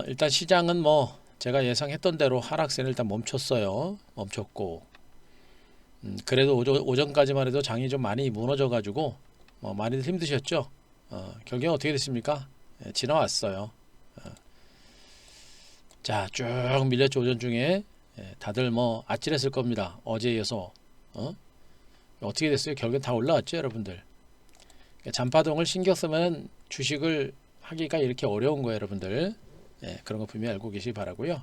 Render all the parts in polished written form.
일단 시장은 뭐 제가 예상했던 대로 하락세는 일단 멈췄어요. 멈췄고 그래도 오전까지만 해도 장이 좀 많이 무너져 가지고 많이들 힘드셨죠. 결국엔 어떻게 됐습니까? 지나왔어요. 자, 쭉 밀렸죠. 오전 중에. 다들 뭐 아찔했을 겁니다. 어제에 이어서 어떻게 됐어요? 결국엔 다 올라왔죠, 여러분들. 잔파동을 신경 쓰면 주식을 하기가 이렇게 어려운 거예요, 여러분들. 그런 거 분명히 알고 계시기 바라고요.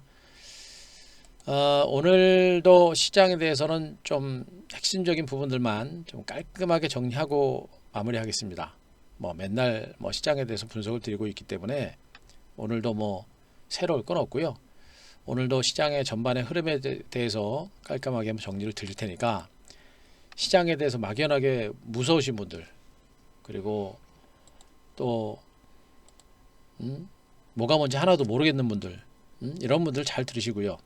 오늘도 시장에 대해서는 좀 핵심적인 부분들만 좀 깔끔하게 정리하고 마무리하겠습니다. 뭐 맨날 뭐 시장에 대해서 분석을 드리고 있기 때문에 오늘도 뭐 새로울 건 없고요. 오늘도 시장의 전반의 흐름에 대해서 깔끔하게 한번 정리를 드릴 테니까 시장에 대해서 막연하게 무서우신 분들 그리고 또 뭐가 뭔지 하나도 모르겠는 분들 이런 분들 잘 들으시고요.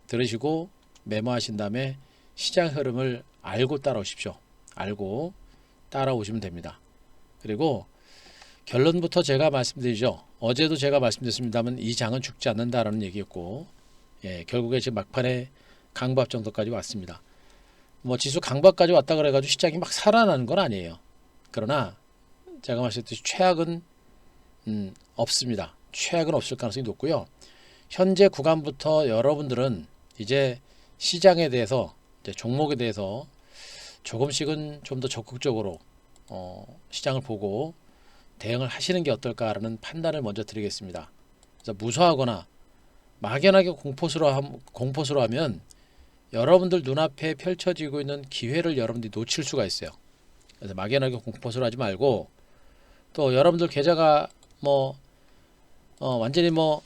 들으시고 메모하신 다음에 시장 흐름을 알고 따라오십시오. 알고 따라오시면 됩니다. 그리고 결론부터 제가 말씀드리죠. 어제도 제가 말씀드렸습니다만 이 장은 죽지 않는다라는 얘기였고 결국에 지금 막판에 강박 정도까지 왔습니다. 뭐 지수 강박까지 왔다 그래가지고 시장이 막 살아나는 건 아니에요. 그러나 제가 말씀드렸듯이 최악은 없습니다. 최악은 없을 가능성이 높고요. 현재 구간부터 여러분들은 이제 시장에 대해서 이제 종목에 대해서 조금씩은 좀 더 적극적으로 시장을 보고 대응을 하시는 게 어떨까라는 판단을 먼저 드리겠습니다. 그래서 무서워하거나 막연하게 공포스러워 하면 여러분들 눈앞에 펼쳐지고 있는 기회를 여러분들이 놓칠 수가 있어요. 그래서 막연하게 공포스러워 하지 말고 또 여러분들 계좌가 뭐 완전히 뭐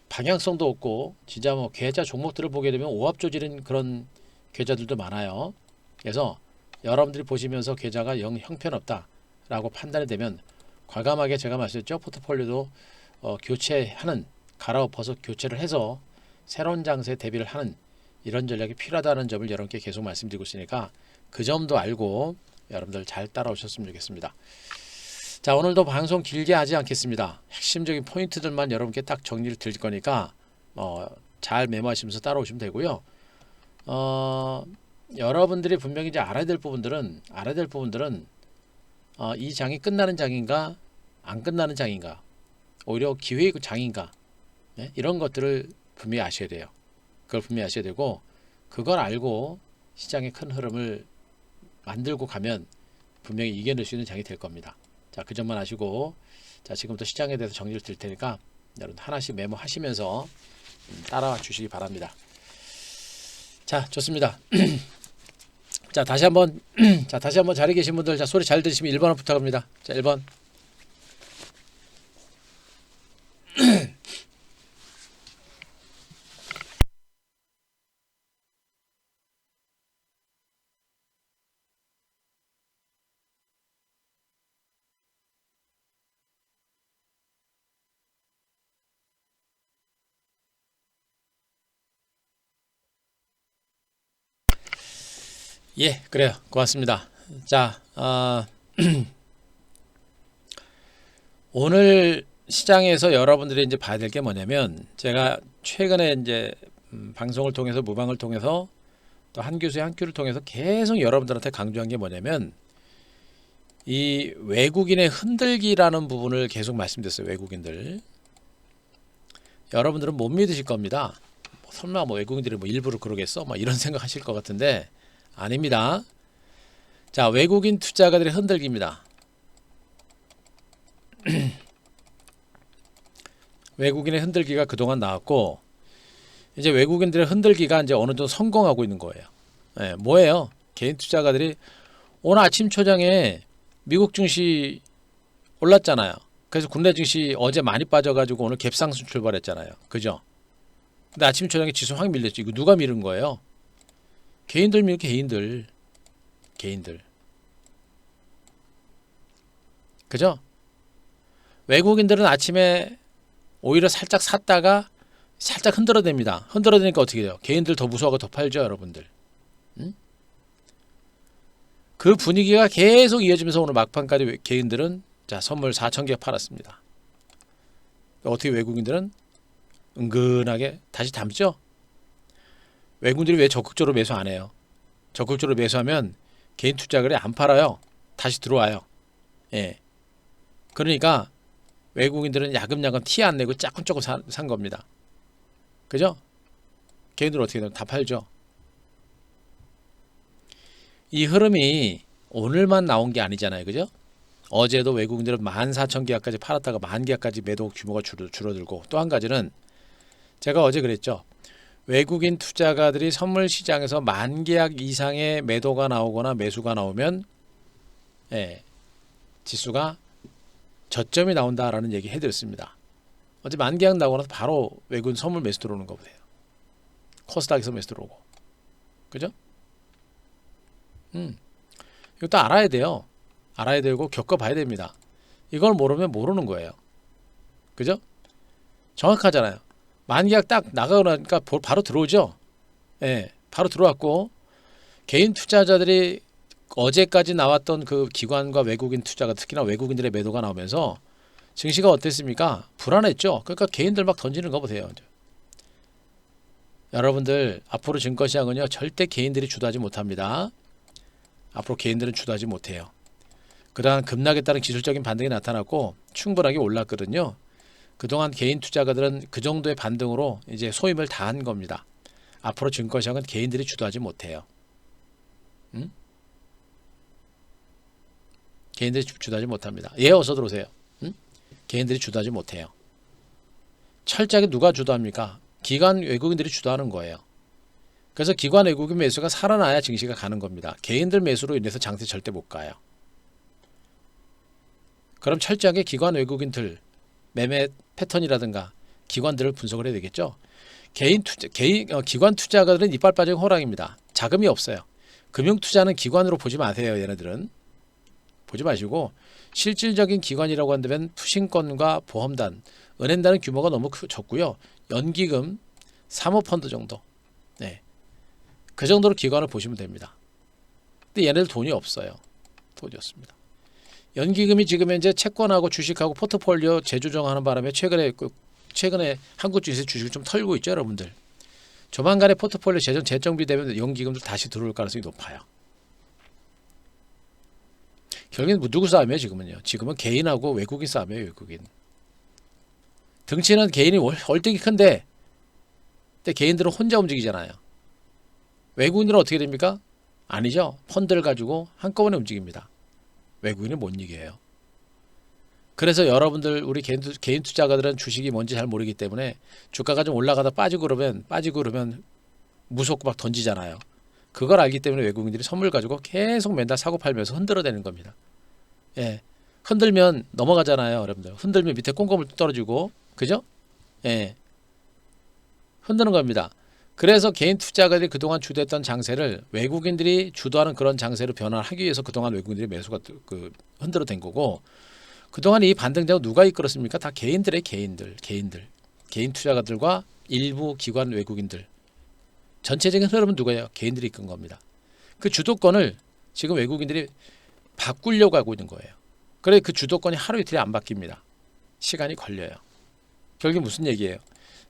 방향성도 없고 진짜 뭐 계좌 종목들을 보게 되면 오합조지른 그런 계좌들도 많아요. 그래서 여러분들이 보시면서 계좌가 영 형편없다 라고 판단이 되면 과감하게 제가 말씀드렸죠. 포트폴리오도 교체하는 갈아엎어서 교체를 해서 새로운 장세에 대비를 하는 이런 전략이 필요하다는 점을 여러분께 계속 말씀드리고 있으니까 그 점도 알고 여러분들 잘 따라오셨으면 좋겠습니다. 자, 오늘도 방송 길게 하지 않겠습니다. 핵심적인 포인트들만 여러분께 딱 정리를 드릴 거니까 잘 메모하시면서 따라오시면 되고요. 여러분들이 분명히 이제 알아야 될 부분들은 이 장이 끝나는 장인가 안 끝나는 장인가 오히려 기회의 장인가 이런 것들을 분명히 아셔야 돼요. 그걸 분명히 아셔야 되고 그걸 알고 시장의 큰 흐름을 만들고 가면 분명히 이겨낼 수 있는 장이 될 겁니다. 자, 그 점만 아시고 자, 지금부터 시장에 대해서 정리를 드릴 테니까 여러분 하나씩 메모하시면서 따라와 주시기 바랍니다. 자, 좋습니다. 자, 다시 한번 자리에 계신 분들 자, 소리 잘 들으시면 1번 부탁합니다. 자, 1번. 예, 그래요. 고맙습니다. 자, 오늘 시장에서 여러분들이 이제 봐야 될 게 뭐냐면 제가 최근에 이제 방송을 통해서 무방을 통해서 또 한 교수의 한 큐를 통해서 계속 여러분들한테 강조한 게 뭐냐면 이 외국인의 흔들기라는 부분을 계속 말씀드렸어요. 외국인들 여러분들은 못 믿으실 겁니다. 설마 뭐 외국인들이 뭐 일부러 그러겠어? 뭐 이런 생각하실 것 같은데 아닙니다. 자, 외국인 투자가들의 흔들기입니다. 외국인의 흔들기가 그동안 나왔고 이제 외국인들의 흔들기가 이제 어느 정도 성공하고 있는 거예요. 뭐예요? 개인 투자가들이 오늘 아침 초장에 미국 증시 올랐잖아요. 그래서 국내 증시 어제 많이 빠져가지고 오늘 갭상승 출발했잖아요. 그죠? 근데 아침 초장에 지수 확 밀렸죠. 이거 누가 밀은 거예요? 개인들 밀 개인들. 그죠? 외국인들은 아침에 오히려 살짝 샀다가 살짝 흔들어댑니다. 흔들어대니까 어떻게 돼요? 개인들 더 무서워가 더 팔죠, 여러분들. 그 분위기가 계속 이어지면서 오늘 막판까지 개인들은 자 선물 4,000개 팔았습니다. 어떻게 외국인들은 은근하게 다시 담죠. 외국인들이 왜 적극적으로 매수 안 해요? 적극적으로 매수하면 개인 투자자들이 안 팔아요. 다시 들어와요. 예. 그러니까 외국인들은 야금야금 티 안 내고 조금 산 겁니다. 그죠? 개인들은 어떻게 되면 다 팔죠. 이 흐름이 오늘만 나온 게 아니잖아요. 그죠? 어제도 외국인들은 14,000계약까지 팔았다가 10,000계약까지 매도 규모가 줄어들고, 또 한 가지는 제가 어제 그랬죠. 외국인 투자가들이 선물 시장에서 10,000계약 이상의 매도가 나오거나 매수가 나오면 지수가 저점이 나온다라는 얘기 해드렸습니다. 어제 10,000계약 나오고 나서 바로 외국인 선물 매수 들어오는 거 보세요. 코스닥에서 매수 들어오고. 그죠? 이것도 알아야 돼요. 알아야 되고 겪어봐야 됩니다. 이걸 모르면 모르는 거예요. 그죠? 정확하잖아요. 10,000계약 딱 나가고 나니까 바로 들어오죠. 예, 바로 들어왔고, 개인 투자자들이 어제까지 나왔던 그 기관과 외국인 투자가, 특히나 외국인들의 매도가 나오면서 증시가 어땠습니까? 불안했죠. 그러니까 개인들 막 던지는 거 보세요. 여러분들, 앞으로 증권시장은요 절대 개인들이 주도하지 못합니다. 앞으로 개인들은 주도하지 못해요. 그동안 급락에 따른 기술적인 반등이 나타났고 충분하게 올랐거든요. 그동안 개인 투자가들은 그 정도의 반등으로 이제 소임을 다 한 겁니다. 앞으로 증권시장은 개인들이 주도하지 못해요. 개인들이 주도하지 못합니다. 예, 어서 들어오세요. 개인들이 주도하지 못해요. 철저하게 누가 주도합니까? 기관 외국인들이 주도하는 거예요. 그래서 기관 외국인 매수가 살아나야 증시가 가는 겁니다. 개인들 매수로 인해서 장세 절대 못 가요. 그럼 철저하게 기관 외국인들 매매 패턴이라든가 기관들을 분석을 해야 되겠죠. 기관 투자가들은 이빨 빠진 호랑입니다. 자금이 없어요. 금융 투자는 기관으로 보지 마세요. 얘네들은 보지 마시고, 실질적인 기관이라고 한다면 푸신권과 보험단, 은행단은 규모가 너무 적고요. 연기금, 사모펀드 정도. 네, 그 정도로 기관을 보시면 됩니다. 근데 얘네들 돈이 없어요. 돈이 없습니다. 연기금이 지금 현재 채권하고 주식하고 포트폴리오 재조정하는 바람에 최근에 한국 주식에서 주식을 좀 털고 있죠, 여러분들. 조만간에 포트폴리오 재정비되면 연기금도 다시 들어올 가능성이 높아요. 결국엔 누구 싸움이에요, 지금은요? 지금은 개인하고 외국인 싸움이에요, 외국인. 등치는 개인이 월등히 큰데, 근데 개인들은 혼자 움직이잖아요. 외국인들은 어떻게 됩니까? 아니죠. 펀드를 가지고 한꺼번에 움직입니다. 외국인은 못 이겨요. 그래서 여러분들, 우리 개인 투자가들은 주식이 뭔지 잘 모르기 때문에 주가가 좀 올라가다 빠지고 그러면 무섭고 막 던지잖아요. 그걸 알기 때문에 외국인들이 선물 가지고 계속 맨날 사고 팔면서 흔들어대는 겁니다. 예, 흔들면 넘어가잖아요, 여러분들. 흔들면 밑에 꼼꼼을 떨어지고, 그죠? 예, 흔드는 겁니다. 그래서 개인 투자가들이 그동안 주도했던 장세를 외국인들이 주도하는 그런 장세로 변화하기 위해서 그동안 외국인들이 매수가 흔들어 댄 거고, 그동안 이 반등장을 누가 이끌었습니까? 다 개인들. 개인 투자가들과 일부 기관 외국인들. 전체적인 흐름은 누가요? 개인들이 이끈 겁니다. 그 주도권을 지금 외국인들이 바꾸려고 하고 있는 거예요. 그래, 그 주도권이 하루 이틀이 안 바뀝니다. 시간이 걸려요. 결국에 무슨 얘기예요?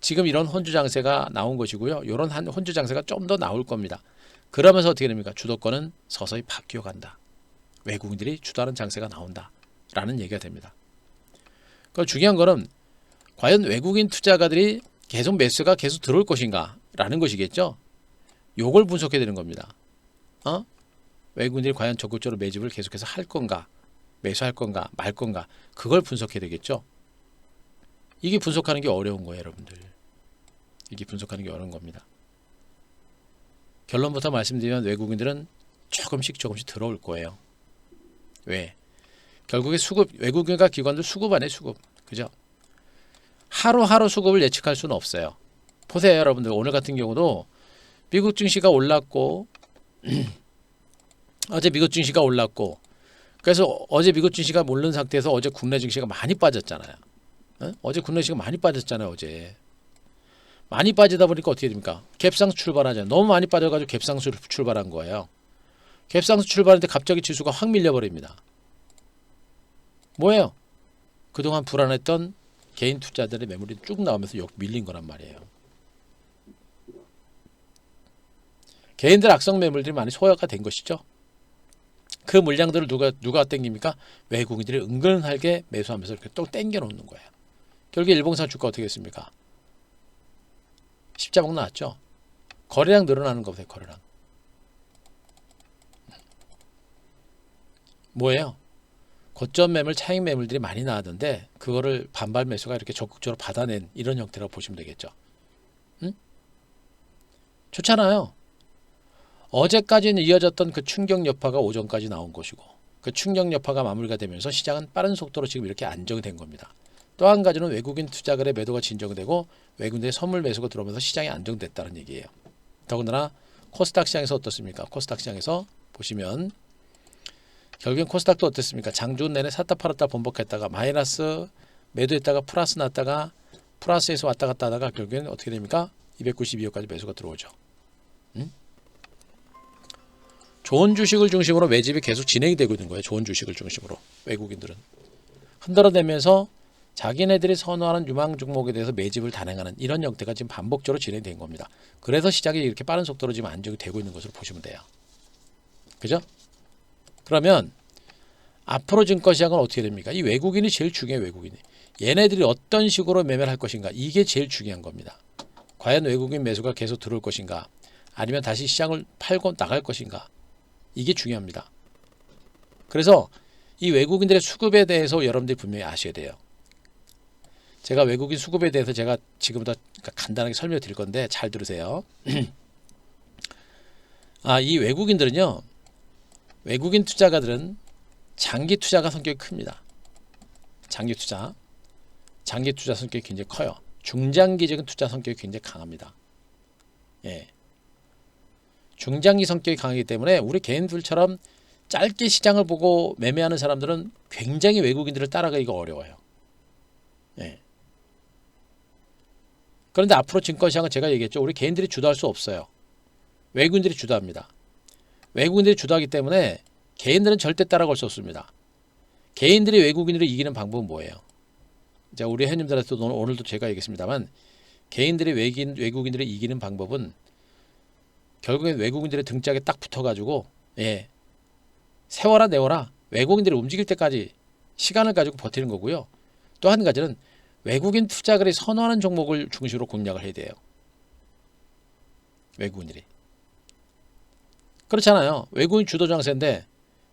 지금 이런 혼주 장세가 나온 것이고요. 이런 혼주 장세가 좀 더 나올 겁니다. 그러면서 어떻게 됩니까? 주도권은 서서히 바뀌어 간다. 외국인들이 주도하는 장세가 나온다. 라는 얘기가 됩니다. 그 중요한 거는 과연 외국인 투자가들이 계속 매수가 계속 들어올 것인가? 라는 것이겠죠. 요걸 분석해야 되는 겁니다. 외국인들이 과연 적극적으로 매집을 계속해서 할 건가? 매수할 건가? 말 건가? 그걸 분석해야 되겠죠. 이게 분석하는 게 어려운 거예요, 여러분들. 이게 분석하는 게 어려운 겁니다. 결론부터 말씀드리면 외국인들은 조금씩 들어올 거예요. 왜? 결국에 외국인과 기관들 수급 안에 수급. 그죠? 하루하루 수급을 예측할 수는 없어요. 보세요, 여러분들. 오늘 같은 경우도 미국 증시가 올랐고 어제 미국 증시가 올랐고, 그래서 어제 미국 증시가 오른 상태에서 어제 국내 증시가 많이 빠졌잖아요. 어제 국내 증시가 많이 빠졌잖아요. 어제 많이 빠지다 보니까 어떻게 됩니까? 갭상승 출발하잖아요. 너무 많이 빠져가지고 갭상승 출발한 거예요. 갭상승 출발하는데 갑자기 지수가 확 밀려버립니다. 뭐예요? 그동안 불안했던 개인 투자들의 매물이 쭉 나오면서 역 밀린 거란 말이에요. 개인들 악성 매물들이 많이 소화가 된 것이죠. 그 물량들을 누가 땡깁니까? 외국인들이 은근하게 매수하면서 이렇게 또 땡겨 놓는 거예요. 결국에 일봉상 주가 어떻게 됐습니까? 십자목 나왔죠. 거래량 늘어나는 거 보세요. 거래량. 뭐예요? 고점 매물, 차익 매물들이 많이 나왔는데 그거를 반발 매수가 이렇게 적극적으로 받아낸 이런 형태라고 보시면 되겠죠. 응? 좋잖아요. 어제까지는 이어졌던 그 충격 여파가 오전까지 나온 것이고 그 충격 여파가 마무리가 되면서 시장은 빠른 속도로 지금 이렇게 안정된 겁니다. 또 한 가지는 외국인 투자거래 매도가 진정되고 외국인들의 선물 매수가 들어오면서 시장이 안정됐다는 얘기예요. 더군다나 코스닥 시장에서 어떻습니까? 코스닥 시장에서 보시면 결국엔 코스닥도 어땠습니까? 장중 내내 샀다 팔았다 번복했다가 마이너스 매도했다가 플러스 났다가 플러스에서 왔다 갔다 하다가 결국엔 어떻게 됩니까? 292호까지 매수가 들어오죠. 응? 좋은 주식을 중심으로 매집이 계속 진행이 되고 있는 거예요. 좋은 주식을 중심으로 외국인들은 흔들어대면서 자기네들이 선호하는 유망 종목에 대해서 매집을 단행하는 이런 형태가 지금 반복적으로 진행된 겁니다. 그래서 시장이 이렇게 빠른 속도로 지금 안정이 되고 있는 것으로 보시면 돼요. 그죠? 그러면 앞으로 증권시장은 어떻게 됩니까? 이 외국인이 제일 중요해요. 외국인이. 얘네들이 어떤 식으로 매매를 할 것인가. 이게 제일 중요한 겁니다. 과연 외국인 매수가 계속 들어올 것인가. 아니면 다시 시장을 팔고 나갈 것인가. 이게 중요합니다. 그래서 이 외국인들의 수급에 대해서 여러분들이 분명히 아셔야 돼요. 제가 외국인 수급에 대해서 제가 지금부터 간단하게 설명을 드릴 건데 잘 들으세요. 이 외국인들은요. 외국인 투자가들은 장기 투자가 성격이 큽니다. 장기 투자 성격이 굉장히 커요. 중장기적인 투자 성격이 굉장히 강합니다. 예. 중장기 성격이 강하기 때문에 우리 개인들처럼 짧게 시장을 보고 매매하는 사람들은 굉장히 외국인들을 따라가기가 어려워요. 예. 그런데 앞으로 증권시장은 제가 얘기했죠. 우리 개인들이 주도할 수 없어요. 외국인들이 주도합니다. 외국인들이 주도하기 때문에 개인들은 절대 따라갈 수 없습니다. 개인들이 외국인들을 이기는 방법은 뭐예요? 제가 우리 회원님들한테 오늘도 제가 얘기했습니다만 개인들이 외국인들을 이기는 방법은 결국엔 외국인들의 등짝에 딱 붙어가지고 세워라 내워라 외국인들이 움직일 때까지 시간을 가지고 버티는 거고요. 또 한 가지는 외국인 투자가들이 선호하는 종목을 중심으로 공략을 해야 돼요. 외국인들이. 그렇잖아요. 외국인 주도 장세인데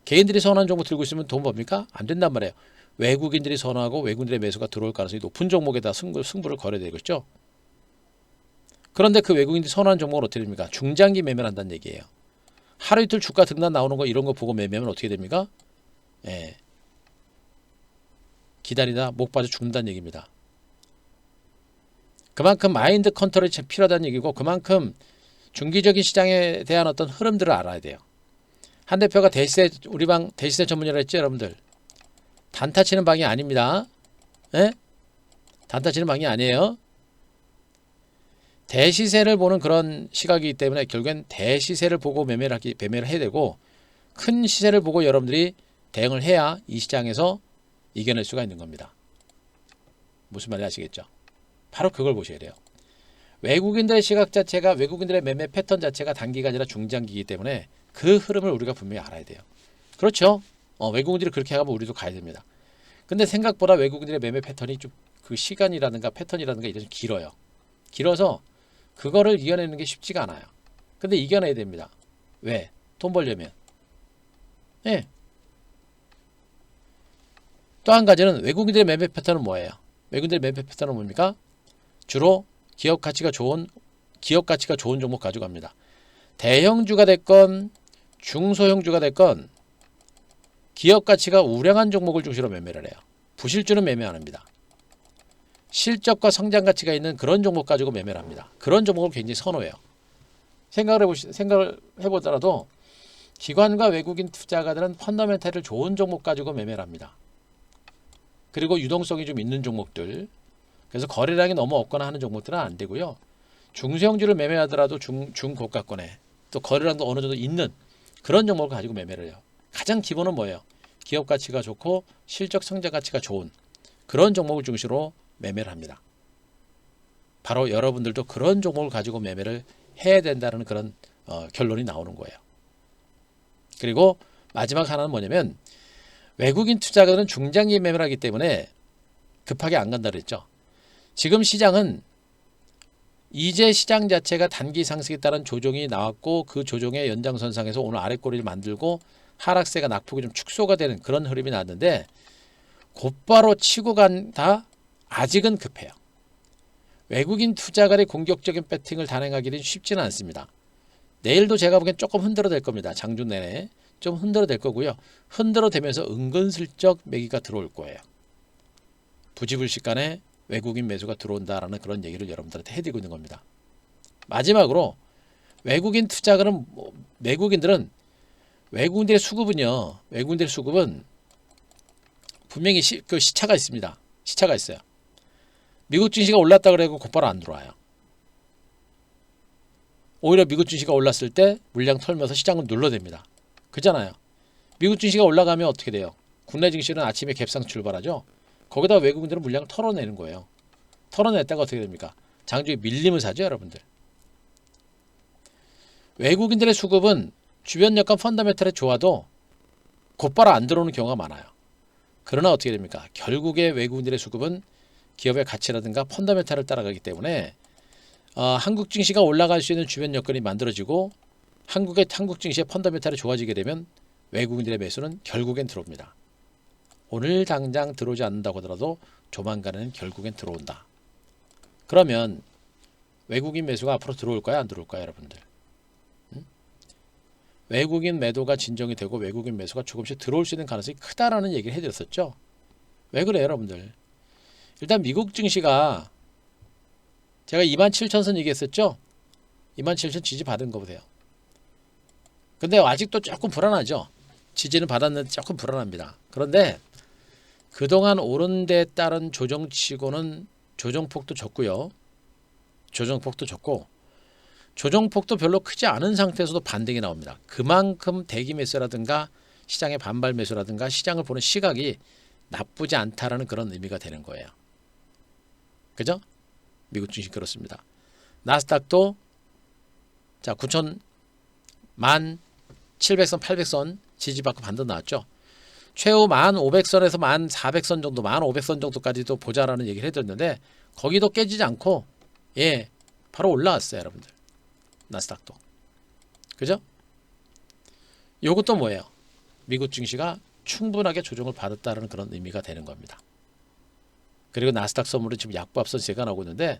개인들이 선호하는 종목 들고 있으면 돈 법니까? 안 된단 말이에요. 외국인들이 선호하고 외국인들의 매수가 들어올 가능성이 높은 종목에다 승부를 걸어야 되겠죠. 그런데 그 외국인들이 선호하는 종목은 어떻게 됩니까? 중장기 매매를 한다는 얘기예요. 하루 이틀 주가 등락 나오는 거 이런 거 보고 매매하면 어떻게 됩니까? 기다리다 목 빠져 죽는다는 얘기입니다. 그만큼 마인드 컨트롤이 필요하다는 얘기고 그만큼 중기적인 시장에 대한 어떤 흐름들을 알아야 돼요. 한 대표가 우리 방 대시세 전문이라고 했죠, 여러분들. 단타 치는 방이 아닙니다. 단타 치는 방이 아니에요. 대시세를 보는 그런 시각이기 때문에 결국엔 대시세를 보고 매매를 해야 되고 큰 시세를 보고 여러분들이 대응을 해야 이 시장에서 이겨낼 수가 있는 겁니다. 무슨 말인지 아시겠죠? 바로 그걸 보셔야 돼요. 외국인들의 시각 자체가 외국인들의 매매 패턴 자체가 단기가 아니라 중장기이기 때문에 그 흐름을 우리가 분명히 알아야 돼요. 그렇죠? 외국인들이 그렇게 하면 우리도 가야 됩니다. 근데 생각보다 외국인들의 매매 패턴이 좀 그 시간이라든가 패턴이라든가 이런 좀 길어요. 길어서 그거를 이겨내는 게 쉽지가 않아요. 근데 이겨내야 됩니다. 왜? 돈 벌려면. 또 한 가지는 외국인들의 매매 패턴은 뭐예요? 외국인들의 매매 패턴은 뭡니까? 주로 기업 가치가 좋은 종목 가져갑니다. 대형주가 됐건 중소형주가 됐건 기업 가치가 우량한 종목을 중심으로 매매를 해요. 부실주는 매매 안 합니다. 실적과 성장 가치가 있는 그런 종목 가지고 매매를 합니다. 그런 종목을 굉장히 선호해요. 생각을 해보더라도 기관과 외국인 투자가들은 펀더멘탈을 좋은 종목 가지고 매매를 합니다. 그리고 유동성이 좀 있는 종목들, 그래서 거래량이 너무 없거나 하는 종목들은 안 되고요. 중소형주를 매매하더라도 중고가권에 또 거래량도 어느 정도 있는 그런 종목을 가지고 매매를 해요. 가장 기본은 뭐예요? 기업 가치가 좋고 실적 성장 가치가 좋은 그런 종목을 중심으로 매매를 합니다. 바로 여러분들도 그런 종목을 가지고 매매를 해야 된다는 그런 결론이 나오는 거예요. 그리고 마지막 하나는 뭐냐면 외국인 투자자들은 중장기 매매를 하기 때문에 급하게 안 간다 그랬죠. 지금 시장은 이제 시장 자체가 단기 상승에 따른 조정이 나왔고 그 조정의 연장선상에서 오늘 아랫꼬리를 만들고 하락세가 낙폭이 좀 축소가 되는 그런 흐름이 나왔는데 곧바로 치고 간다? 아직은 급해요. 외국인 투자가의 공격적인 배팅을 단행하기는 쉽지는 않습니다. 내일도 제가 보기엔 조금 흔들어 댈 겁니다. 장중 내내 좀 흔들어 댈 거고요. 흔들어 대면서 은근슬쩍 매기가 들어올 거예요. 부지불식간에 외국인 매수가 들어온다라는 그런 얘기를 여러분들한테 해드리고 있는 겁니다. 마지막으로 외국인 투자가는 외국인들의 수급은요. 외국인들의 수급은 분명히 그 시차가 있습니다. 시차가 있어요. 미국 증시가 올랐다 그래도 곧바로 안 들어와요. 오히려 미국 증시가 올랐을 때 물량 털면서 시장을 눌러댑니다. 그잖아요. 미국 증시가 올라가면 어떻게 돼요? 국내 증시는 아침에 갭상 출발하죠. 거기다 외국인들은 물량을 털어내는 거예요. 털어냈다가 어떻게 됩니까? 장중에 밀림을 사죠, 여러분들. 외국인들의 수급은 주변 여건 펀더멘털이 좋아도 곧바로 안 들어오는 경우가 많아요. 그러나 어떻게 됩니까? 결국에 외국인들의 수급은 기업의 가치라든가 펀더멘털을 따라가기 때문에 한국 증시가 올라갈 수 있는 주변 여건이 만들어지고 한국 증시의 펀더멘털이 좋아지게 되면 외국인들의 매수는 결국엔 들어옵니다. 오늘 당장 들어오지 않는다고 하더라도 조만간은 결국엔 들어온다. 그러면 외국인 매수가 앞으로 들어올까요? 안 들어올까요? 여러분들? 외국인 매도가 진정이 되고 외국인 매수가 조금씩 들어올 수 있는 가능성이 크다라는 얘기를 해드렸었죠. 왜 그래요, 여러분들? 일단 미국 증시가 제가 27,000선 얘기했었죠. 27,000 지지 받은 거 보세요. 근데 아직도 조금 불안하죠. 지지는 받았는데 조금 불안합니다. 그런데 그동안 오른 데에 따른 조정치고는 조정폭도 적고요. 조정폭도 적고 조정폭도 별로 크지 않은 상태에서도 반등이 나옵니다. 그만큼 대기 매수라든가 시장의 반발 매수라든가 시장을 보는 시각이 나쁘지 않다라는 그런 의미가 되는 거예요. 그죠? 미국 증시 그렇습니다. 나스닥도 자 9,000 1700선 800선 지지받고 반등 나왔죠. 최후 1500선에서 1400선 정도 1500선 정도까지도 보자라는 얘기를 해드렸는데 거기도 깨지지 않고 바로 올라왔어요, 여러분들. 나스닥도. 그죠? 요것도 뭐예요? 미국 증시가 충분하게 조정을 받았다는 그런 의미가 되는 겁니다. 그리고 나스닥 선물은 지금 약보합선 세가 나오고 있는데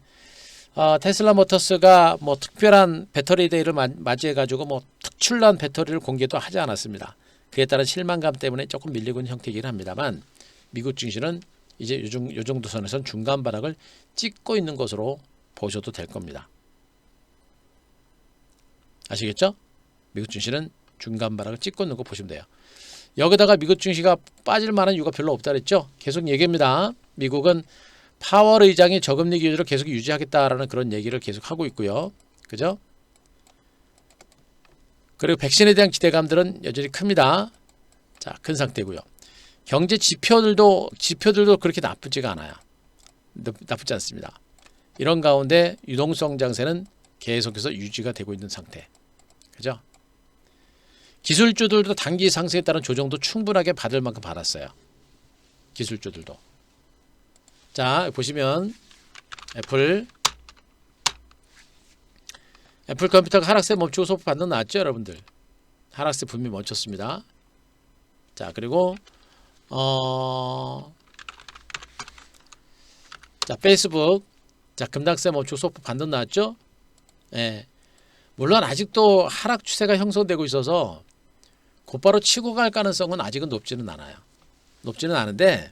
테슬라 모터스가 뭐 특별한 배터리 데이를 맞이해 가지고 뭐 특출난 배터리를 공개도 하지 않았습니다. 그에 따른 실망감 때문에 조금 밀리고 있는 형태이긴 합니다만 미국 증시는 이제 요 정도 선에선 중간 바닥을 찍고 있는 것으로 보셔도 될 겁니다. 아시겠죠? 미국 증시는 중간 바닥을 찍고 있는 거 보시면 돼요. 여기다가 미국 증시가 빠질 만한 이유가 별로 없다 그랬죠? 계속 얘기합니다. 미국은 파월 의장이 저금리 기조를 계속 유지하겠다라는 그런 얘기를 계속 하고 있고요. 그죠? 그리고 백신에 대한 기대감들은 여전히 큽니다. 자, 큰 상태고요. 경제 지표들도 그렇게 나쁘지가 않아요. 나쁘지 않습니다. 이런 가운데 유동성 장세는 계속해서 유지가 되고 있는 상태. 그죠? 기술주들도 단기 상승에 따른 조정도 충분하게 받을 만큼 받았어요. 기술주들도. 자, 보시면 애플 컴퓨터가 하락세 멈추고 소폭 반등 나왔죠, 여러분들. 하락세 분명히 멈췄습니다. 자, 그리고 자, 페이스북 자, 급락세 멈추고 소폭 반등 나왔죠. 물론 아직도 하락 추세가 형성되고 있어서 곧바로 치고 갈 가능성은 아직은 높지는 않아요. 높지는 않은데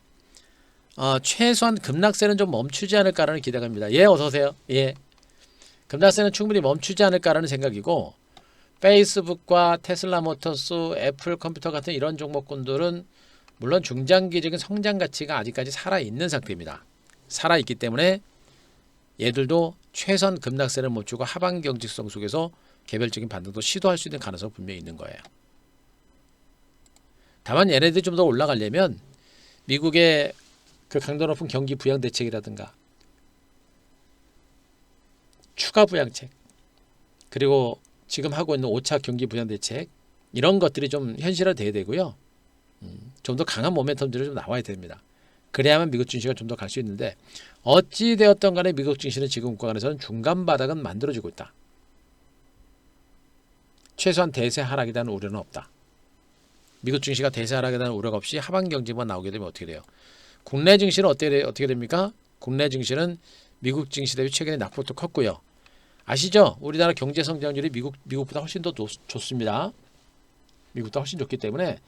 최소한 급락세는 좀 멈추지 않을까라는 기대감입니다. 어서 오세요. 급락세는 충분히 멈추지 않을까라는 생각이고 페이스북과 테슬라 모터스, 애플 컴퓨터 같은 이런 종목군들은 물론 중장기적인 성장 가치가 아직까지 살아있는 상태입니다. 살아있기 때문에 얘들도 최선 급락세를 멈추고 하반 경직성 속에서 개별적인 반등도 시도할 수 있는 가능성이 분명히 있는 거예요. 다만 얘네들이 좀 더 올라가려면 미국의 그 강도 높은 경기 부양 대책이라든가 추가 부양책, 그리고 지금 하고 있는 5차 경기 부양 대책, 이런 것들이 좀 현실화돼야 되고요. 좀 더 강한 모멘텀들이 좀 나와야 됩니다. 그래야만 미국 증시가 좀 더 갈 수 있는데, 어찌 되었던 간에 미국 증시는 지금 구간에서는 중간 바닥은 만들어지고 있다. 최소한 대세 하락에 대한 우려는 없다. 미국 증시가 대세 하락에 대한 우려가 없이 하반 경제만 나오게 되면 어떻게 돼요? 국내 증시는 어떻게 됩니까? 국내 증시는 미국 증시 대비 최근에 낙폭도 컸고요. 아시죠? 우리나라 경제 성장률이 미국보다 훨씬 더 좋습니다. 미국보다 훨씬 좋기 때문에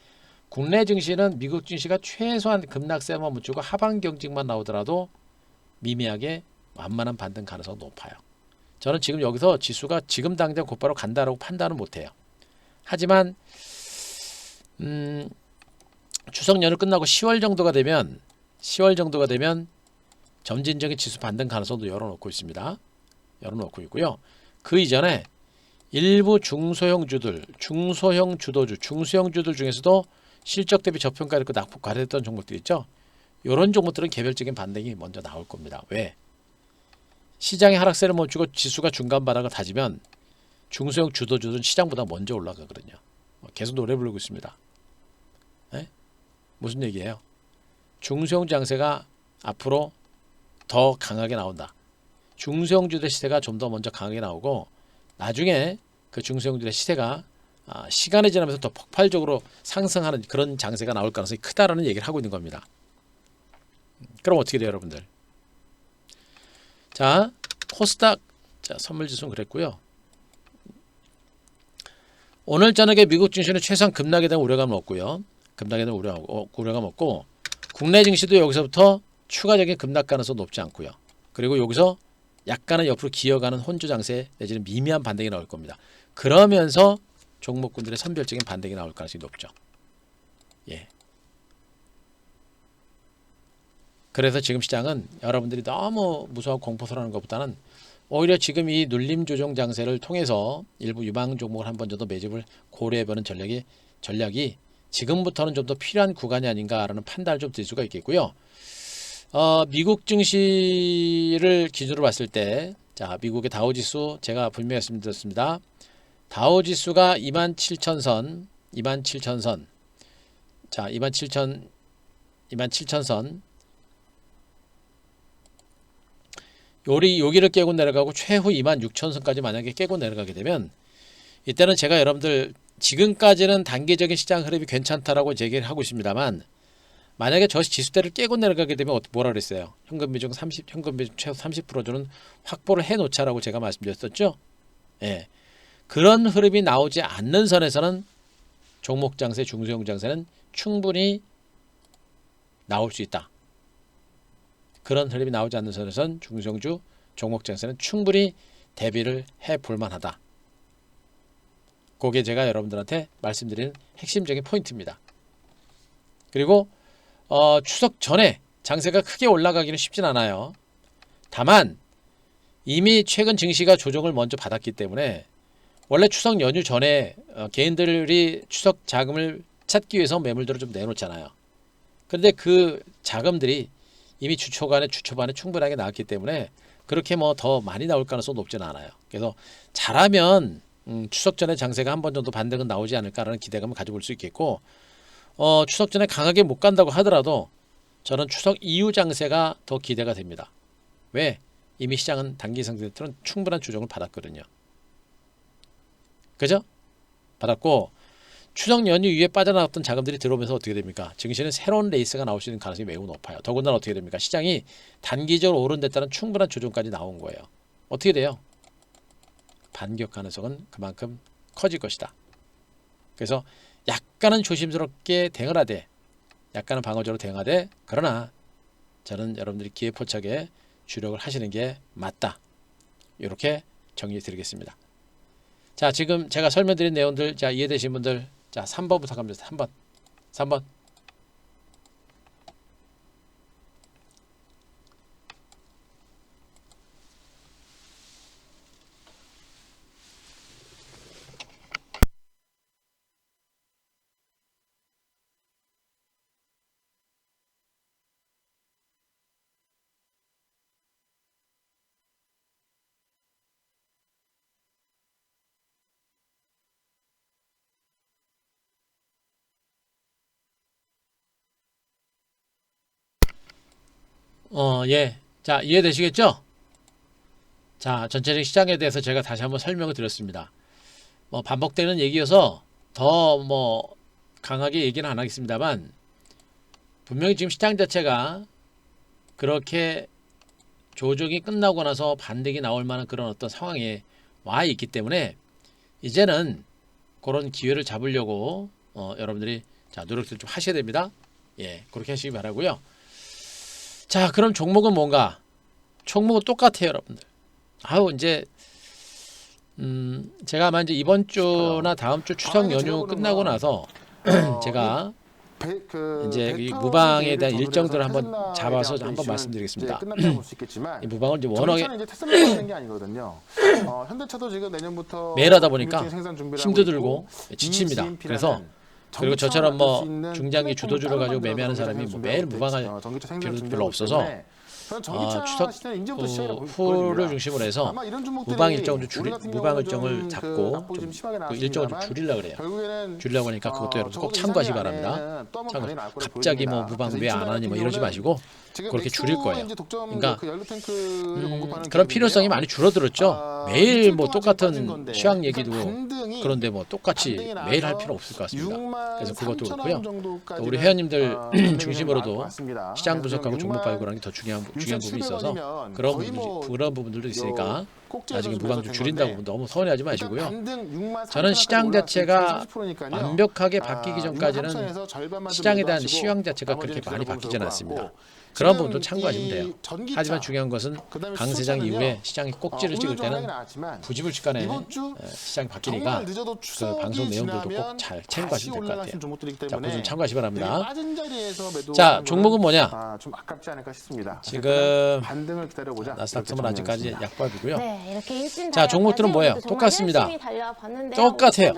국내 증시는 미국 증시가 최소한 급락세만 묻히고 하반 경직만 나오더라도 미미하게 완만한 반등 가능성이 높아요. 저는 지금 여기서 지수가 지금 당장 곧바로 간다라고 판단은 못해요. 하지만 추석 연휴 끝나고 10월 정도가 되면 점진적인 지수 반등 가능성도 열어놓고 있습니다. 열어놓고 있고요. 그 이전에 일부 중소형 주도주 중에서도 실적 대비 저평가를 낙폭 과대했던 종목들 있죠. 이런 종목들은 개별적인 반등이 먼저 나올 겁니다. 왜? 시장의 하락세를 멈추고 지수가 중간 바닥을 다지면 중소형 주도주들은 시장보다 먼저 올라가거든요. 계속 노래 부르고 있습니다. 네? 무슨 얘기예요? 중소형 장세가 앞으로 더 강하게 나온다. 중소형주들의 시세가 좀 더 먼저 강하게 나오고, 나중에 그 중소형주들의 시세가 시간이 지나면서 더 폭발적으로 상승하는 그런 장세가 나올 가능성이 크다라는 얘기를 하고 있는 겁니다. 그럼 어떻게 돼요, 여러분들? 자, 코스닥, 자, 선물지수는 그랬고요. 오늘 저녁에 미국 증시는 최소한 급락에 대한 우려감은 없고요. 급락에 대한 우려감 없고, 국내 증시도 여기서부터 추가적인 급락 가능성 높지 않고요. 그리고 여기서 약간은 옆으로 기어가는 혼조 장세 내지는 미미한 반등이 나올 겁니다. 그러면서 종목군들의 선별적인 반등이 나올 가능성이 높죠. 예. 그래서 지금 시장은 여러분들이 너무 무서워하고 공포스러워하는 것보다는 오히려 지금 이 눌림 조정 장세를 통해서 일부 유망 종목을 한 번 정도 매집을 고려해보는 전략이 지금부터는 좀 더 필요한 구간이 아닌가라는 판단을 좀 드릴 수가 있겠고요. 미국 증시를 기준으로 봤을 때, 자, 미국의 다우지수 제가 분명히 말씀드렸습니다. 다우지수가 27,000선, 자, 27,000선, 여기를 깨고 내려가고 최후 26,000선까지 만약에 깨고 내려가게 되면, 이때는 제가 여러분들 지금까지는 단기적인 시장 흐름이 괜찮다라고 얘기를 하고 있습니다만, 만약에 저 지수대를 깨고 내려가게 되면 뭐라 그랬어요? 현금 비중 최소 30% 주는 확보를 해놓자라고 제가 말씀드렸었죠. 예. 그런 흐름이 나오지 않는 선에서는 종목 장세, 중소형 장세는 충분히 나올 수 있다. 그런 흐름이 나오지 않는 선에서는 중소형주 종목 장세는 충분히 대비를 해볼 만하다. 그게 제가 여러분들한테 말씀드리는 핵심적인 포인트입니다. 그리고 추석 전에 장세가 크게 올라가기는 쉽진 않아요. 다만 이미 최근 증시가 조정을 먼저 받았기 때문에 원래 추석 연휴 전에 개인들이 추석 자금을 찾기 위해서 매물들을 좀 내놓잖아요. 그런데 그 자금들이 이미 주 초반에 충분하게 나왔기 때문에 그렇게 뭐 더 많이 나올 가능성은 높지는 않아요. 그래서 잘하면 추석 전에 장세가 한 번 정도 반등은 나오지 않을까라는 기대감을 가져볼 수 있겠고, 추석 전에 강하게 못 간다고 하더라도 저는 추석 이후 장세가 더 기대가 됩니다. 왜? 이미 시장은 단기 상승들은 충분한 조정을 받았거든요. 그죠? 받았고, 추석 연휴 이후에 빠져나왔던 자금들이 들어오면서 어떻게 됩니까? 증시는 새로운 레이스가 나올 수 있는 가능성이 매우 높아요. 더군다나 어떻게 됩니까? 시장이 단기적으로 오른 데 따른 충분한 조정까지 나온 거예요. 어떻게 돼요? 반격 가능성은 그만큼 커질 것이다. 그래서 약간은 조심스럽게 대응하되, 약간은 방어적으로 대응하되, 그러나 저는 여러분들이 기회포착에 주력을 하시는 게 맞다. 이렇게 정리해 드리겠습니다. 자, 지금 제가 설명드린 내용들, 자, 이해되신 분들, 자, 3번부터 갑니다. 3번. 예. 자, 이해되시겠죠? 자, 전체적인 시장에 대해서 제가 다시 한번 설명을 드렸습니다. 뭐 반복되는 얘기여서 더 뭐 강하게 얘기는 안 하겠습니다만, 분명히 지금 시장 자체가 그렇게 조정이 끝나고 나서 반등이 나올 만한 그런 어떤 상황에 와 있기 때문에 이제는 그런 기회를 잡으려고 여러분들이 자, 노력들 좀 하셔야 됩니다. 예, 그렇게 하시기 바라고요. 자, 그럼 종목은 뭔가? 종목은 똑같아요, 여러분들. 아우, 이제 제가 아마 이제 이번 주나 다음 주 추석 연휴 끝나고 나서 제가 이제 이 무방에 대한 일정들을 한번 잡아서 한번 말씀드리겠습니다. 이 무방을 이제 워낙에 매일 하다 보니까 힘도 들고 지칩니다. 그래서 그리고 저처럼 뭐 중장기 주도주를 가지고 매매하는 사람이 뭐 매일 무방할 필요도 별로 없어서 추석 후를 중심으로 해서 무방 일정을 무방 일정을 잡고 좀 그 일정을 좀 줄이려고 그래요. 줄이려고 하니까 그것도 여러분 꼭 참고하시기 바랍니다. 갑자기 뭐 무방 왜 안 하니 뭐 이러지 마시고 그렇게 줄일 거예요. 그러니까 그런 필요성이 많이 줄어들었죠. 매일 뭐 똑같은 취향 얘기도 그런데 뭐 똑같이 매일 할 필요 없을 것 같습니다. 그래서 그것도 그렇고요. 또 우리 회원님들 중심으로도 시장 분석하고 종목 발굴하는 게 더 중요한 부분이 있어서 그런 부분들도 있으니까 나중에 무방 좀 줄인다고 너무 서운해하지 마시고요. 저는 시장 자체가 완벽하게 바뀌기 전까지는 시장에 대한 시황 자체가 그렇게 많이 바뀌지는 않습니다. 그런 부분도 참고하시면 돼요. 하지만 중요한 것은 강세장 이후에 시장이 꼭지를 찍을 때는 부지불식간에 시장이 바뀌니까 그 방송 내용들도 꼭 잘 참고하시면 될 것 같아요. 자, 그거 좀 참고하시기 바랍니다. 자, 종목은 뭐냐? 지금 나스닥 아직까지 약보합이고요. 자, 종목들은 뭐예요? 똑같습니다. 똑같아요.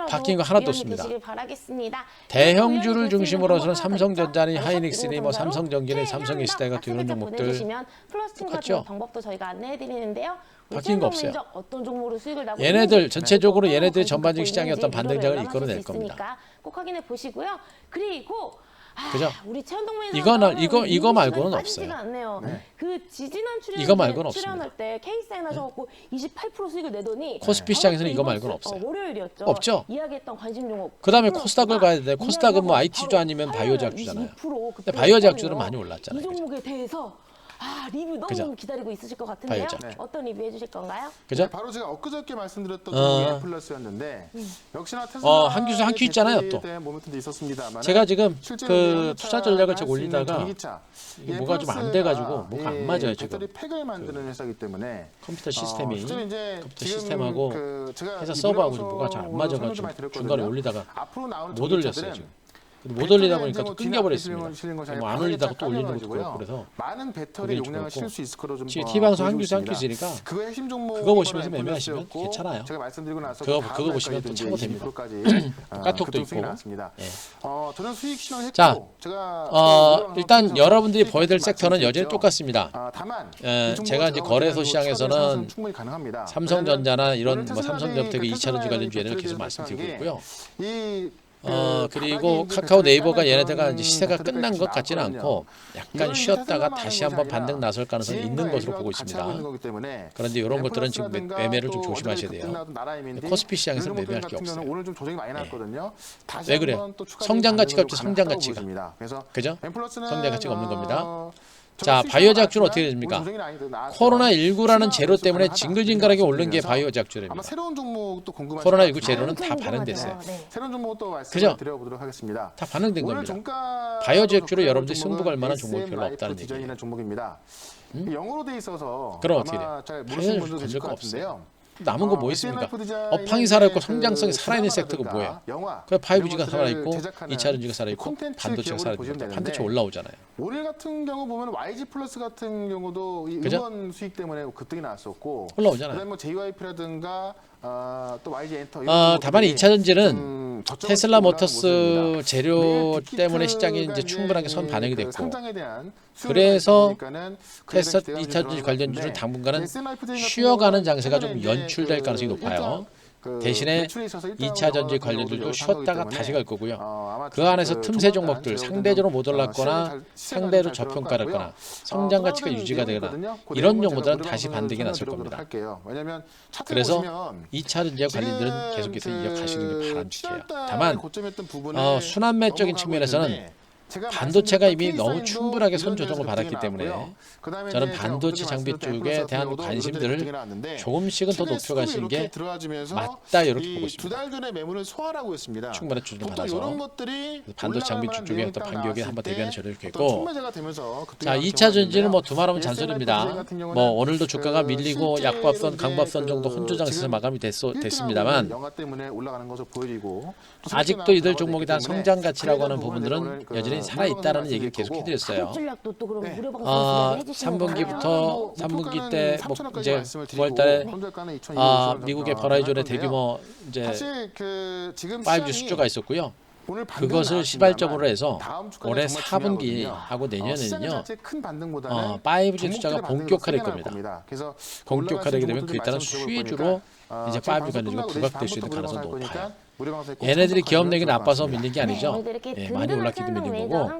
바뀐 거 하나도 없습니다. 대형주를 중심으로 해서는 삼성전자니 하이닉스니 뭐 삼성전기니 삼성에스다이 같은 이런 종목들 똑같죠? 방법도 저희가 안내해 드리는데요. 바뀐 거 없어요. 얘네들 전체적으로 얘네들이 전반적인 시장의 어떤 반등작을 이끌어낼 겁니다. 꼭 확인해 보시고요. 그리고 그죠? 이거 말고는 없어요. 그 지지난 이거 말고는 없습니다. 때 케이스에 나셔갖고 28% 수익을 내더니 코스피 시장에서는 이거 말고는 없어요. 월요일이었죠. 없죠. 이야기했던 관심 종목. 그다음에 코스닥을 가야 돼. 코스닥은 뭐 IT주 아니면 바이오 제약주잖아요. 근데 바이오 제약주는 많이 올랐잖아요. 이 종목에 대해서 리뷰 너무 그죠? 기다리고 있으실 것 같은데요. 어떤 리뷰 해주실 건가요? 그죠? 바로 제가 엊그저께 말씀드렸던 A플러스였는데 역시나 테슬라 한 큐 있잖아요. 또 제가 지금 그 투자 전략을 제가 올리다가 이게 뭐가 좀 안 돼가지고 뭐가 안 맞아요 지금. 배터리 팩을 만드는 회사이기 때문에 컴퓨터 시스템이 컴퓨터 시스템하고 회사 서버하고 좀 뭐가 잘 안 맞아가지고 중간에 올리다가 못 올렸어요 지금. 못 올리다 보니까 또 끊겨버렸습니다. 뭐 안 올리다가 또 올리는 것도 그렇고 그래서 많은 배터리 용량을 실을 수 있을 거로 좀 지금 T방송 한 큐스 있으니까 그거 보시면서 매매하시면 괜찮아요. 제가 말씀드리고 나서 그거 보시면 또 참고됩니다. 카톡도 있고. 예. 저는 수익 실현했고 자, 일단 여러분들이 보여야 될 섹터는 여전히 똑같습니다. 다만 제가 이제 거래소 시장에서는 삼성전자나 이런 뭐 삼성전자텍의 2차전지 관련 주에는 계속 말씀드리고 있고요. 그리고 카카오 네이버가 얘네들가 이제 시세가 끝난 것 같지는 않고 약간 쉬었다가 다시 한번 반등 나설 가능성이 있는 것으로 보고 있습니다. 그런데 이런 것들은 지금 매매를 좀 조심하셔야 돼요. 코스피 시장에서는 매매할 게 없어요. 왜 그래요? 성장 가치가 없지, 성장 가치가. 그죠? 성장 가치가 없는 겁니다. 자, 바이오 제약주는 어떻게 됩니까? 코로나19라는 재료 때문에 징글징글하게 오른 게 바이오 제약주입니다. 코로나19 재료는 다 반응됐어요. 그죠? 다 반응된 겁니다. 바이오 제약주로 여러분들이 승부 갈 만한 종목이 별로 없다는 얘기예요. 영어로 돼 있어서 그럼 어떻게 돼요? 바이오 제약주 건질 거 없어요. 남은 거 뭐 있습니까? 업황이 살아있고 성장성이 살아있는 섹터가 뭐예요? 그 5G가 살아있고 2차전지가 살아있고 반도체가 살아있고 반도체 올라오잖아요. 올해 같은 경우 보면 YG 플러스 같은 경우도 이 음원 수익 때문에 급등이 나왔었고 올라오잖아요. 그다음에 뭐 JYP라든가 또 YG 엔터 다만 2차전지는 테슬라 모터스 재료 때문에 시장이 이제 충분하게 선 반영이 됐고 그래서 테슬라 2차전지 관련주는 당분간은 쉬어가는 장세가 좀 연출될 가능성이 높아요. 대신에 매출이 있어서 2차 전지 관련들도 쉬었다가 다시 갈 거고요. 그 안에서 틈새 조만간 종목들 제가 상대적으로 못 시장을 올랐거나 잘 상대로 잘 들어갈 것 저평가를 같고요. 했거나 성장 가치가 또 유지가 다른 되거나 내용이 있거든요. 그 이런 내용은 종목들은 제가 다시 우리 반등이 방송에서 나설 설명드리도록 겁니다. 할게요. 왜냐면 차트 그래서 보시면 2차 전지와 관련들은 지금 계속해서 이어가시는 게 바람직해요. 7월달 다만 고점이었던 부분에 순환매적인 넘어가고 측면에서는 있는데 제가 반도체가 말씀드렸던 이미 너무 K사인도 충분하게 이런 선조정을 점에서 받았기 급등이 때문에 나왔고요. 그다음에 저는 이제 제가 반도체 어저께 장비 말씀드렸던 쪽에 애플러스 대한 같은 경우도 이런 점에서 관심들을 급등이 나왔는데 조금씩은 더 최근에 높여가시는 수급이 이렇게 게 들어와주면서 맞다 이렇게 보고 이 있습니다. 두 달 전에 매물을 소화하고 있습니다. 충분한 조정 보통 받아서 이런 것들이 반도체 장비 올라갈 만한 쪽에 내용이 어떤 딱 반격에 나왔을 한번 때 대비하는 저를 어떤 했고 촉매제가 되면서 급등이 자 나는 2차 경우가 전지는 있는데요. 뭐 두말하면 SMIC 잔소리입니다. 같은 경우는 뭐 오늘도 주가가 밀리고 실제로 약밥선 이제 강밥선 정도 혼조장에서 지금 마감이 1등하고 됐습니다만 있는 영화 때문에 올라가는 것으로 보여지고 또 아직도 새롭게 이들 나온 종목에 드라마도 대한 있기 때문에 성장 가치라고 하는 그런 부분들은 부분을 여전히 오늘 살아있다라는 방송에서 얘기를 계속 말씀드릴 해드렸어요. 전략도 또 그럼 무료 방송에서 해주시는 건가요? 3분기부터 3분기 때 뭐 이제 9월달에 손절가는 2,250원 미국의 버라이즌의 대규모 이제 사실 그 지금 5G 시장이 수주가 있었고요. 오늘 반등은 그것을 나왔습니다만 시발점으로 해서 다음 주까지 올해 정말 4분기하고 중요하거든요. 시장 내년에는요. 자체 큰 반등보다는 5G 투자가 종목들의 반등이 본격화될 더 세게 나올 겁니다. 그래서 본격화되게 되면 올라가신 그에 따른 종목들 좀 수혜주로 말씀드려볼 이제 거니까, 5G 관련주가 지금 방송 부각될 수 있는 끝나고 가능성이 내일 높아요. 무료 방송에 꼭 얘네들이 참석하시면 기업력이 좋을 것 나빠서 같습니다. 밀린 게 아니죠. 네, 많이 올랐기 때문에 밀린 거고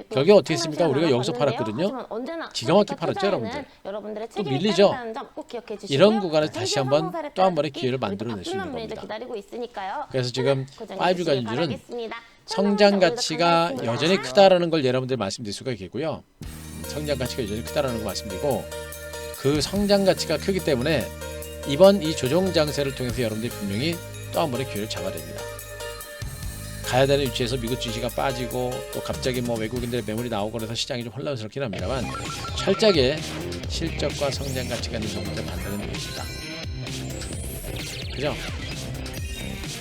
또 결국 어떻게 했습니까? 상승 우리가 여기서 시나리오를 팔았거든요. 봤는데요. 하지만 언제나 기가 막히게 소비자 팔았죠, 투자에는 여러분들. 여러분들의 또 책임이 밀리죠. 따른다는 점 꼭 기억해 주시고요. 이런 구간에서 자, 다시 현재 한번 성공사를 또 한 번의 따라잡기 기회를 우리 또 만들어낼 수 있는 바쁜 매니저 겁니다. 기다리고 있으니까요. 그래서 지금 고정해 5G 주시길 관련주는 바라겠습니다. 성장 가치가 감사합니다. 여전히 크다라는 걸 여러분들 말씀드릴 수가 있겠고요. 성장 가치가 여전히 크다라는 걸 말씀드리고 그 성장 가치가 크기 때문에 이번 이 조정 장세를 통해서 여러분들이 분명히 또 한 번의 기회를 잡아야 됩니다. 가야 되는 위치에서 미국 주식이 빠지고 또 갑자기 뭐 외국인들의 매물이 나오고 그래서 시장이 좀 혼란스럽긴 합니다만 철저하게 실적과 성장 가치가 있는 종목들 만드는 중입니다. 그죠?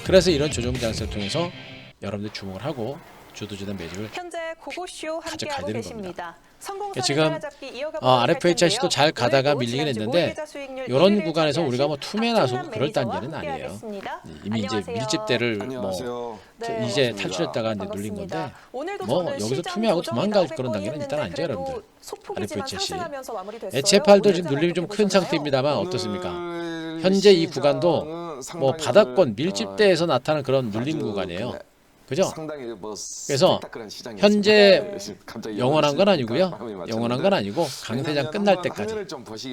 그래서 이런 조정 장세를 통해서 여러분들이 주목을 하고 주도주된 매집을 현재 고고쇼 가져가야 함께하고 되는 계십니다. 지금 RFHS도 잘 가다가 밀리긴 했는데 이런 구간에서 우리가 뭐 투매 나서고 그럴 단계는 아니에요. 이미 이제 밀집대를 뭐 이제 탈출했다가 이제 눌린 건데 뭐 여기서 투매하고 도망갈 그런 단계는 일단 아니죠, 여러분들. RFHS HFR도 지금 눌림이 좀 큰 상태입니다만 어떻습니까? 현재 이 구간도 뭐 바닥권 밀집대에서 나타나는 그런 눌림 구간이에요. 그죠? 그래서 현재 영원한 건 아니고요. 영원한 건 아니고 강세장 끝날 때까지,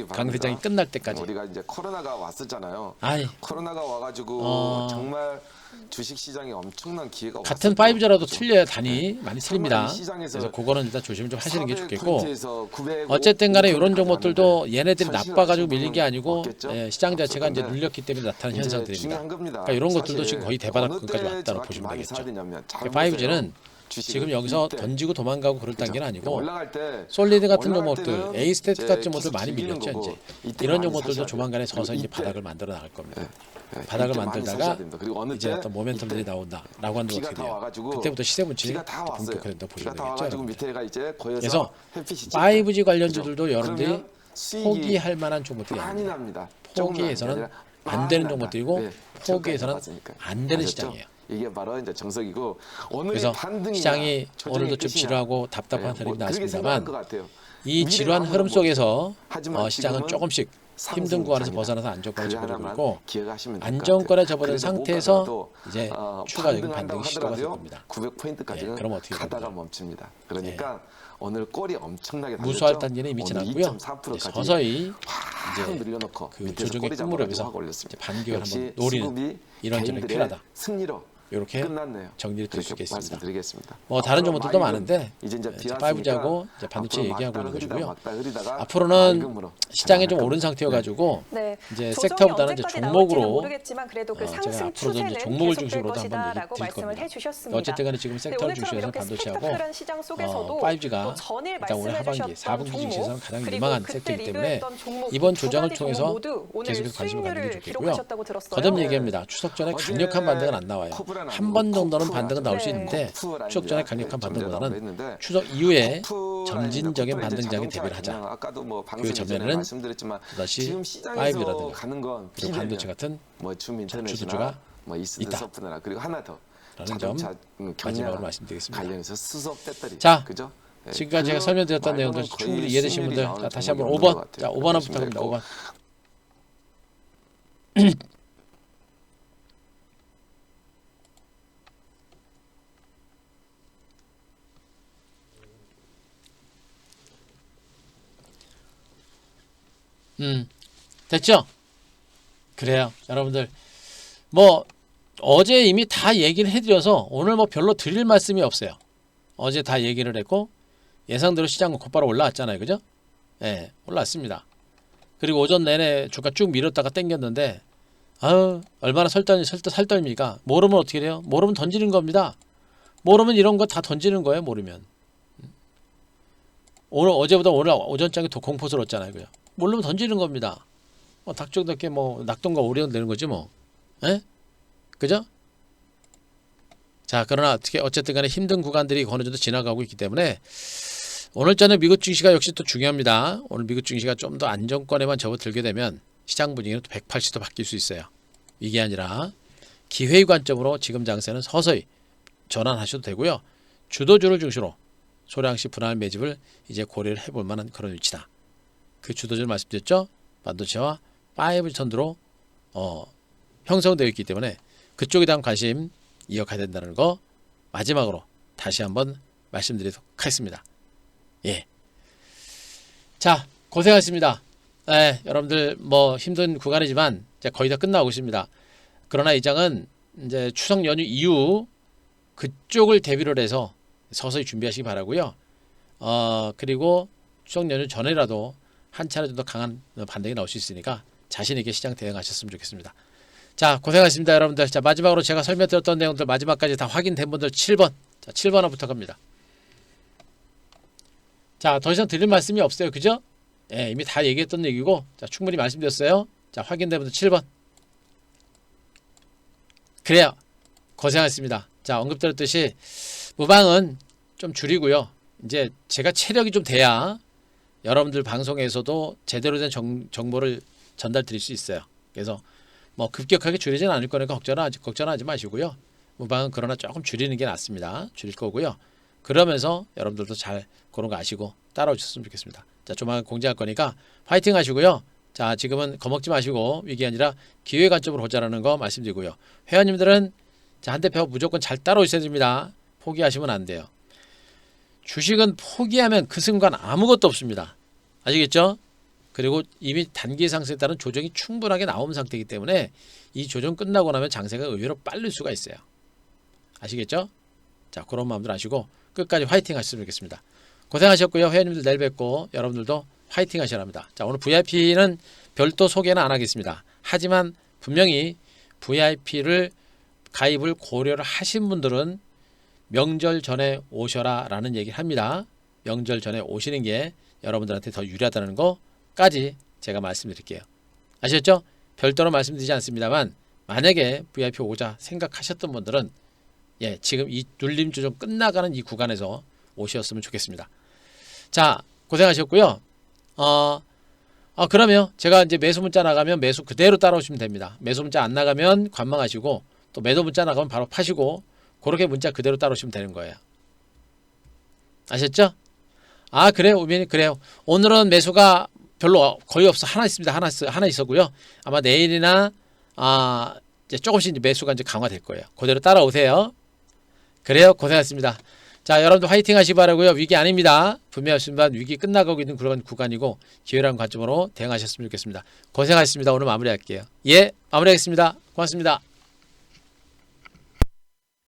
강세장이 끝날 때까지. 우리가 이제 코로나가 왔었잖아요. 아이, 코로나가 와가지고 정말 주식 시장에 엄청난 기회가 같은 왔었죠. 5G라도 틀려요. 단위 많이 틀립니다. 이 시장에서 그래서 그거는 일단 조심 좀 하시는 게 좋겠고 포인트에서 900, 어쨌든 간에 이런 500 종목들도 얘네들이 선시가 나빠가지고 밀린 게 지금은 아니고 없겠죠? 시장 자체가 이제 없을 눌렸기 때문에 나타나는 이제 현상들입니다. 중요한 겁니다. 그러니까 이런 것들도 사실 지금 거의 어느 대바닥권까지 때 왔다고 정확히 보시면 많이 되겠죠. 사야 되냐면 잘 5G는 주식을 지금 여기서 이때, 던지고 도망가고 그럴 그죠? 단계는 아니고 올라갈 때 솔리드 같은 올라갈 종목들, 때는 에이스테트 이제 같은 종목들 계속 많이 즐기는 밀렸죠. 거고, 이제 이때 이런 많이 종목들도 사셔야 조만간에 돼요. 서서 그리고 이제 이때, 바닥을 만들어 나갈 겁니다. 예, 바닥을 이때 많이 만들다가 사셔야 됩니다. 그리고 어느 이제 때 어떤 모멘텀들이 이때 나온다라고 한다고 비가 어떻게 다 돼요? 와가지고 그때부터 시세 분출이 비가 다 왔어요. 본격화된다고 비가 보시면 다 되겠죠. 와가지고 여러분들. 밑에가 이제 고여서 그래서 햇빛이 5G 관련주들도 여러분들이 그러면 수익이 포기할 만한 종목들이 많이 아닙니다. 납니다. 포기해서는 조금만 안 많이 되는 난다. 종목들이고 예, 포기해서는 지금까지 안 되는 아셨죠? 시장이에요. 이게 바로 이제 정석이고 오늘이 그래서 반등이냐, 시장이 조정의 오늘도 좀 끝이냐. 지루하고 답답한 예, 흐름이 뭐 그렇게 나왔습니다만 생각할 것 같아요. 이 미래를 지루한 아무도 흐름 모르죠. 속에서 하지만 시장은 지금은 조금씩 힘든 상승 구간에서 장이다. 벗어나서 안정권에 그 접어들고 하나만 있고 기억하시면 될것 안정권에 같아요. 접어든 그래서 못 상태에서 가더라도, 이제 추가적인 반등한다고 반등이 시도가 될 하더라도요, 겁니다. 900포인트까지는 예, 그럼 어떻게 가다가 됩니까? 멈춥니다. 그러니까 오늘 꼬리 엄청나게 달렸죠. 무수할 단계는 이미 오늘 지났고요. 2.4%까지 이제 서서히 확 이제 늘려놓고 그 밑에서 조정의 꼬리 끝무렵에서 잡아가지고 확 올렸습니다. 이제 반격을 역시 한번 노리는 수급이 이런 점이 개인들의 필요하다. 승리로 이렇게 끝났네요. 정리를 드릴 수 그렇게 있겠습니다. 말씀드리겠습니다. 뭐 다른 앞으로 종목들도 맑은, 많은데 이제 이제 비 5G하고 이제 왔으니까 반도체 앞으로 얘기하고 있는 막다 것이고요. 막다 흐리다가 앞으로는 맑음으로 시장이 좀 나아갈 오른 겁니다. 상태여가지고 네. 이제 조정이 섹터보다는 이제 언제까지 종목으로 나올지는 모르겠지만 그래도 그 제가 상승 앞으로도 이제 추세는 종목을 계속될 중심으로도 한번 얘기 것이다라고 드릴 말씀을 겁니다. 해주셨습니다. 어쨌든 간에 지금 네, 섹터를 오늘처럼 중시해서 이렇게 반도체하고 스펙타클한 시장 속에서도 5G가 또 전일 일단 올해 하반기, 말씀해주셨던 4분기 종목, 중시에서는 가장 그리고 유망한 그때 섹터이기 때문에 리뷰했던 종목 이번 두 조정을 가지 통해서 종목 모두 오늘 계속해서 관심을 갖는 게 수익률을 좋겠고요. 기록하셨다고 들었어요. 거듭 얘기합니다. 추석 전에 어제 강력한 반등은 안 나와요. 코프라는 한 번 아니고 정도는 코프라죠. 반등은 나올 수 네. 있는데 코프라인지라 추석 전에 강력한 정제라고 반등보다는 했는데 추석 이후에 코프라인데 점진적인 코프라 이제 반등장에 자동차 대비를 하자. 그냥 아까도 뭐 그 방송 전에 전에는 말씀드렸지만 다시 지금 시장에서 5G라든가 가는 건 그리고 비대면 반도체 같은 뭐 줌인터넷이나 주도주가 뭐 이스드 있다. 소프트나 그리고 하나 더 라는 점 자동차 마지막으로 경량 말씀드리겠습니다. 관련해서 수소 배터리 자, 그죠? 예, 지금까지 제가 그거 설명드렸던 내용들 말고는 거의 충분히 이해되신 수익률이 분들 나오는 자, 다시 한번 종목이 없는 5번 것 자 같아요. 5번 한번 말씀드렸고. 부탁드립니다. 5번 됐죠? 그래요. 여러분들 뭐 어제 이미 다 얘기를 해드려서 오늘 뭐 별로 드릴 말씀이 없어요. 어제 다 얘기를 했고 예상대로 시장은 곧바로 올라왔잖아요. 그죠? 예, 올라왔습니다. 그리고 오전 내내 주가 쭉 밀었다가 땡겼는데 아유 얼마나 살떨입니까? 모르면 어떻게 돼요? 모르면 던지는 겁니다. 모르면 이런 거 다 던지는 거예요. 모르면. 오늘 어제보다 오늘 오전장이 더 공포스러웠잖아요. 그죠? 모르면 던지는 겁니다. 뭐 닭종답게 뭐 낙동과 오리온 되는 거지 뭐. 에? 그죠? 자, 그러나 어쨌든 간에 힘든 구간들이 어느 정도 지나가고 있기 때문에 오늘자는 미국 증시가 역시 또 중요합니다. 오늘 미국 증시가 좀 더 안정권에만 접어들게 되면 시장 분위기는 또 180도 바뀔 수 있어요. 이게 아니라 기회의 관점으로 지금 장세는 서서히 전환하셔도 되고요. 주도주를 중심으로 소량씩 분할 매집을 이제 고려를 해볼 만한 그런 위치다. 그 주도주를 말씀드렸죠. 반도체와 5G 천으로 형성되어 있기 때문에 그쪽에 대한 관심 이어가야 된다는 거 마지막으로 다시 한번 말씀드리도록 하겠습니다. 예. 자, 고생하셨습니다. 예, 여러분들 뭐 힘든 구간이지만 이제 거의 다 끝나고 있습니다. 그러나 이 장은 이제 추석 연휴 이후 그쪽을 대비를 해서 서서히 준비하시기 바라고요. 그리고 추석 연휴 전에라도 한 차례 정도 강한 반등이 나올 수 있으니까 자신 있게 시장 대응하셨으면 좋겠습니다. 자, 고생하셨습니다, 여러분들. 자, 마지막으로 제가 설명드렸던 내용들 마지막까지 다 확인된 분들 7번. 자, 7번 부터 갑니다. 자, 더 이상 드릴 말씀이 없어요. 그죠? 예, 이미 다 얘기했던 얘기고, 자, 충분히 말씀드렸어요. 자, 확인된 분들 7번. 그래요. 고생하셨습니다. 자, 언급드렸듯이 무방은 좀 줄이고요. 이제 제가 체력이 좀 돼야 여러분들 방송에서도 제대로 된 정보를 전달 드릴 수 있어요. 그래서 뭐 급격하게 줄이지는 않을 거니까 걱정하지 마시고요. 무방은 그러나 조금 줄이는 게 낫습니다. 줄일 거고요. 그러면서 여러분들도 잘 그런 거 아시고 따라오셨으면 좋겠습니다. 자, 조만간 공지할 거니까 파이팅 하시고요. 자, 지금은 겁먹지 마시고 위기 아니라 기회 관점으로 보자라는 거 말씀드리고요. 회원님들은 자, 한 대 배워 무조건 잘 따라오셔야 됩니다. 포기하시면 안 돼요. 주식은 포기하면 그 순간 아무것도 없습니다. 아시겠죠? 그리고 이미 단기 상승에 따른 조정이 충분하게 나온 상태이기 때문에 이 조정 끝나고 나면 장세가 의외로 빠를 수가 있어요. 아시겠죠? 자, 그런 마음들 아시고 끝까지 화이팅 하셨으면 좋겠습니다. 고생하셨고요. 회원님들 내일 뵙고 여러분들도 화이팅 하셔야 합니다. 자, 오늘 VIP는 별도 소개는 안 하겠습니다. 하지만 분명히 VIP를 가입을 고려를 하신 분들은 명절 전에 오셔라 라는 얘기를 합니다. 명절 전에 오시는 게 여러분들한테 더 유리하다는 거까지 제가 말씀드릴게요. 아셨죠? 별도로 말씀드리지 않습니다만 만약에 VIP 오자 생각하셨던 분들은 예, 지금 이 눌림 조정 끝나가는 이 구간에서 오셨으면 좋겠습니다. 자, 고생하셨고요. 그러면 제가 이제 매수 문자 나가면 매수 그대로 따라오시면 됩니다. 매수 문자 안 나가면 관망하시고 또 매도 문자 나가면 바로 파시고 그렇게 문자 그대로 따라오시면 되는 거예요. 아셨죠? 아, 그래요? 우빈이 그래요. 오늘은 매수가 별로 거의 없어. 하나 있습니다. 하나 있었고요. 아마 내일이나 이제 조금씩 이제 매수가 이제 강화될 거예요. 그대로 따라오세요. 그래요. 고생하셨습니다. 자, 여러분들 화이팅 하시기 바라고요. 위기 아닙니다. 분명하시지만 위기 끝나가고 있는 그런 구간이고 기회라는 관점으로 대응하셨으면 좋겠습니다. 고생하셨습니다. 오늘 마무리할게요. 예, 마무리하겠습니다. 고맙습니다.